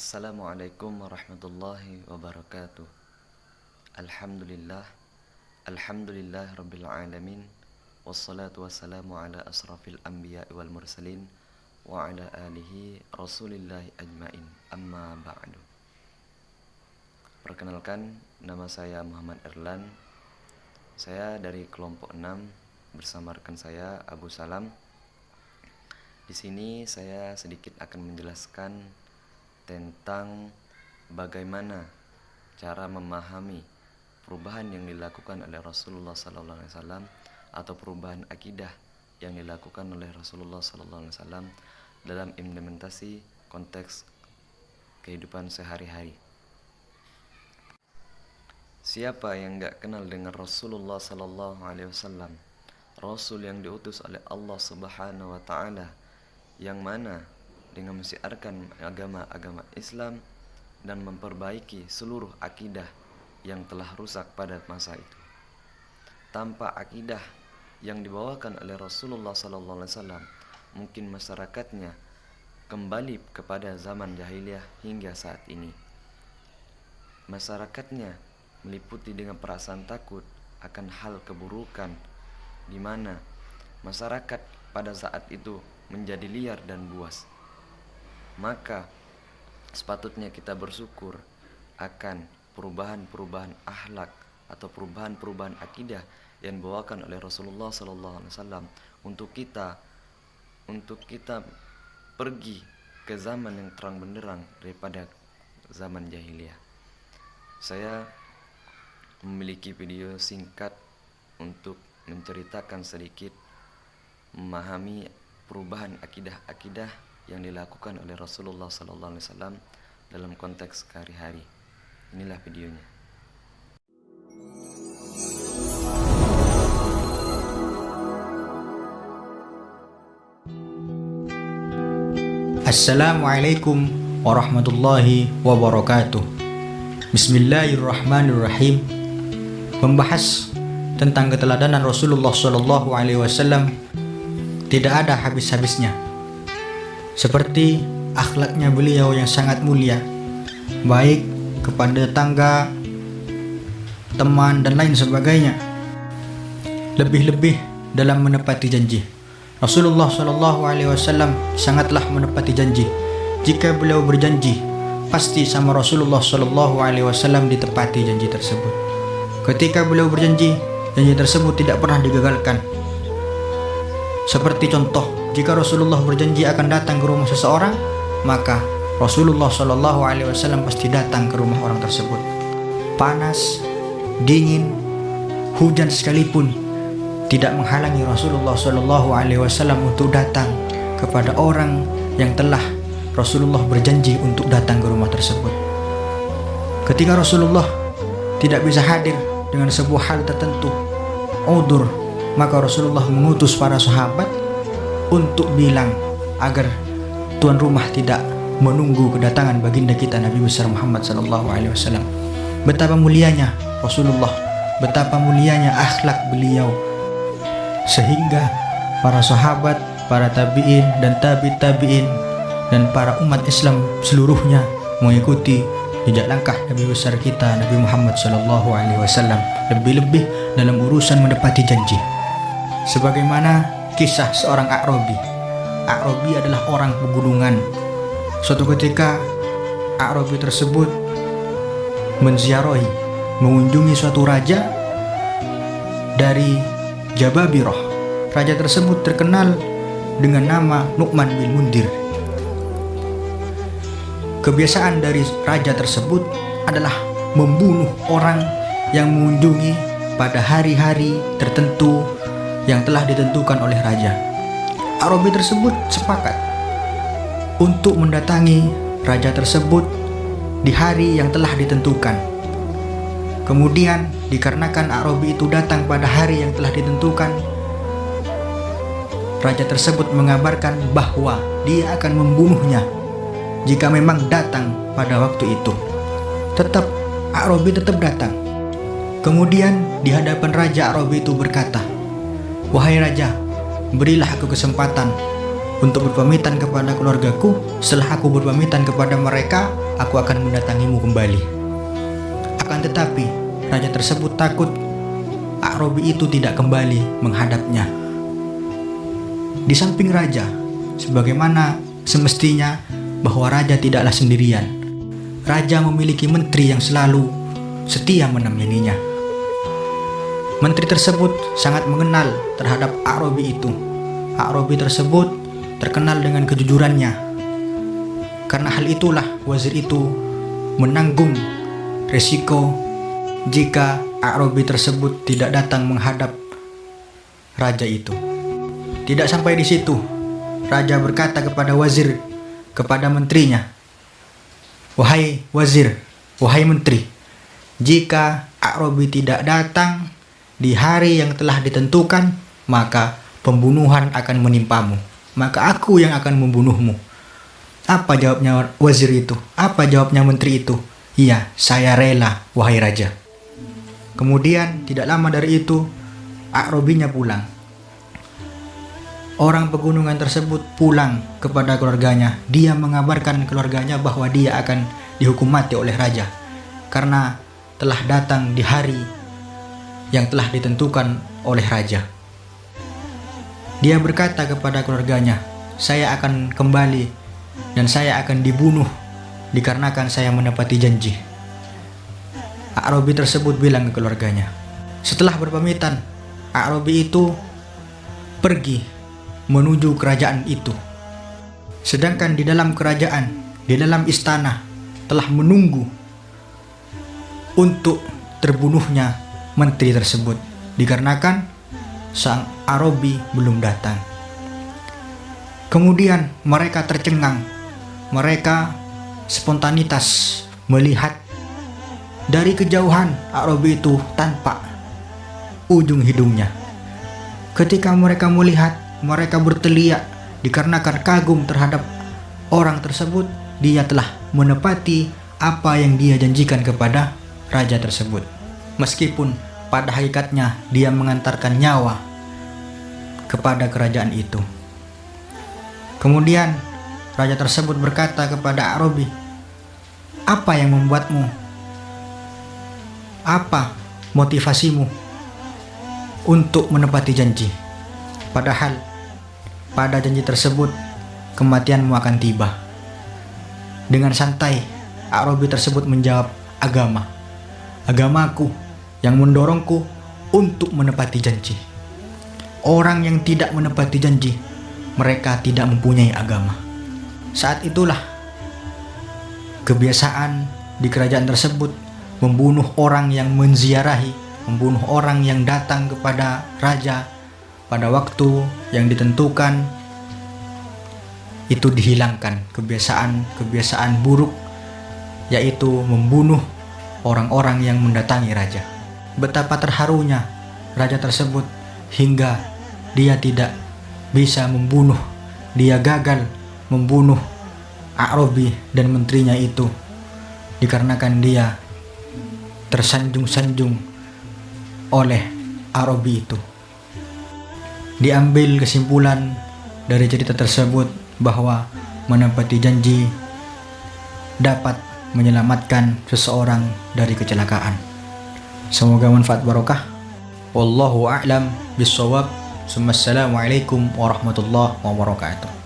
Assalamualaikum warahmatullahi wabarakatuh. Alhamdulillah, Alhamdulillah Rabbil Alamin. Wassalatu wassalamu ala asrafil anbiya wal mursalin wa ala alihi rasulillahi ajmain. Amma ba'du. Perkenalkan, nama saya Muhammad Erlan. Saya dari kelompok 6 bersama rekan saya Abu Salam. Di sini saya sedikit akan menjelaskan tentang bagaimana cara memahami perubahan yang dilakukan oleh Rasulullah SAW atau perubahan akidah yang dilakukan oleh Rasulullah SAW dalam implementasi konteks kehidupan sehari-hari. Siapa yang gak kenal dengan Rasulullah SAW, Rasul yang diutus oleh Allah Subhanahu wa Ta'ala, yang mana dengan mensiarkan agama Islam dan memperbaiki seluruh akidah yang telah rusak pada masa itu. Tanpa akidah yang dibawakan oleh Rasulullah SAW, mungkin masyarakatnya kembali kepada zaman jahiliyah hingga saat ini. Masyarakatnya meliputi dengan perasaan takut akan hal keburukan, di mana masyarakat pada saat itu menjadi liar dan buas. Maka sepatutnya kita bersyukur akan perubahan-perubahan akhlak atau perubahan-perubahan akidah yang dibawakan oleh Rasulullah SAW untuk kita pergi ke zaman yang terang benderang daripada zaman jahiliyah. Saya memiliki video singkat untuk menceritakan sedikit memahami perubahan akidah-akidah yang dilakukan oleh Rasulullah SAW dalam konteks sehari-hari. Inilah videonya. Assalamualaikum warahmatullahi wabarakatuh. Bismillahirrahmanirrahim. Membahas tentang keteladanan Rasulullah SAW tidak ada habis-habisnya. Seperti akhlaknya beliau yang sangat mulia, baik kepada tetangga, teman, dan lain sebagainya. Lebih-lebih dalam menepati janji. Rasulullah SAW sangatlah menepati janji. Jika beliau berjanji, pasti sama Rasulullah SAW ditepati janji tersebut. Ketika beliau berjanji, janji tersebut tidak pernah digagalkan. Seperti contoh, jika Rasulullah berjanji akan datang ke rumah seseorang, maka Rasulullah SAW pasti datang ke rumah orang tersebut. Panas, dingin, hujan sekalipun tidak menghalangi Rasulullah SAW untuk datang kepada orang yang telah Rasulullah berjanji untuk datang ke rumah tersebut. Ketika Rasulullah tidak bisa hadir dengan sebuah hal tertentu, udzur, maka Rasulullah mengutus para sahabat untuk bilang agar tuan rumah tidak menunggu kedatangan baginda kita Nabi besar Muhammad SAW. Betapa mulianya Rasulullah, betapa mulianya akhlak beliau, sehingga para sahabat, para tabi'in dan tabi'in dan para umat Islam seluruhnya mengikuti jejak langkah Nabi besar kita Nabi Muhammad SAW, lebih-lebih dalam urusan menepati janji. Sebagaimana kisah seorang A'rabi. A'rabi adalah orang pegunungan. Suatu ketika A'rabi tersebut menziarahi, mengunjungi suatu raja dari Jababirah. Raja tersebut terkenal dengan nama Nu'man bin Mundir. Kebiasaan dari raja tersebut adalah membunuh orang yang mengunjungi pada hari-hari tertentu yang telah ditentukan oleh raja. A'rabi tersebut sepakat untuk mendatangi raja tersebut di hari yang telah ditentukan. Kemudian dikarenakan A'rabi itu datang pada hari yang telah ditentukan, raja tersebut mengabarkan bahwa dia akan membunuhnya jika memang datang pada waktu itu. A'rabi tetap datang. Kemudian di hadapan raja, A'rabi itu berkata, "Wahai raja, berilah aku kesempatan untuk berpamitan kepada keluargaku. Setelah aku berpamitan kepada mereka, aku akan mendatangimu kembali. Akan tetapi raja tersebut takut A'rabi itu tidak kembali menghadapnya. Di samping raja, sebagaimana semestinya bahwa raja tidaklah sendirian. Raja memiliki menteri yang selalu setia menemaninya. Menteri tersebut sangat mengenal terhadap A'rabi itu. A'rabi tersebut terkenal dengan kejujurannya. Karena hal itulah wazir itu menanggung resiko jika A'rabi tersebut tidak datang menghadap raja itu. Tidak sampai di situ, raja berkata kepada wazir, kepada menterinya, "Wahai wazir, wahai menteri, jika A'rabi tidak datang di hari yang telah ditentukan, maka pembunuhan akan menimpamu. Maka aku yang akan membunuhmu." Apa jawabnya wazir itu? Apa jawabnya menteri itu? "Iya, saya rela, wahai raja." Kemudian tidak lama dari itu, A'rabinya pulang. Orang pegunungan tersebut pulang kepada keluarganya. Dia mengabarkan keluarganya bahwa dia akan dihukum mati oleh raja karena telah datang di hari yang telah ditentukan oleh raja. Dia berkata kepada keluarganya, "Saya akan kembali dan saya akan dibunuh dikarenakan saya menepati janji." A'rabi tersebut bilang ke keluarganya. Setelah berpamitan, A'rabi itu pergi menuju kerajaan itu. Sedangkan di dalam kerajaan, di dalam istana, telah menunggu untuk terbunuhnya menteri tersebut dikarenakan sang A'rabi belum datang. Kemudian mereka tercengang, mereka spontanitas melihat dari kejauhan A'rabi itu tanpa ujung hidungnya. Ketika mereka melihat, mereka berteriak dikarenakan kagum terhadap orang tersebut. Dia telah menepati apa yang dia janjikan kepada raja tersebut. Meskipun pada hakikatnya dia mengantarkan nyawa kepada kerajaan itu. Kemudian raja tersebut berkata kepada A'rabi, "Apa yang membuatmu? Apa motivasimu untuk menepati janji? Padahal pada janji tersebut kematianmu akan tiba." Dengan santai A'rabi tersebut menjawab, "Agama. Agamaku yang mendorongku untuk menepati janji. Orang yang tidak menepati janji, mereka tidak mempunyai agama." Saat itulah kebiasaan di kerajaan tersebut membunuh orang yang menziarahi, membunuh orang yang datang kepada raja pada waktu yang ditentukan. Itu dihilangkan kebiasaan buruk, yaitu membunuh orang-orang yang mendatangi raja. Betapa terharunya raja tersebut hingga dia tidak bisa membunuh, dia gagal membunuh A'rabi dan menterinya itu dikarenakan dia tersanjung-sanjung oleh A'rabi itu. Diambil kesimpulan dari cerita tersebut bahwa menepati janji dapat menyelamatkan seseorang dari kecelakaan. Semoga manfaat barokah. Wallahu a'lam bishawab. Assalamualaikum warahmatullahi wabarakatuh.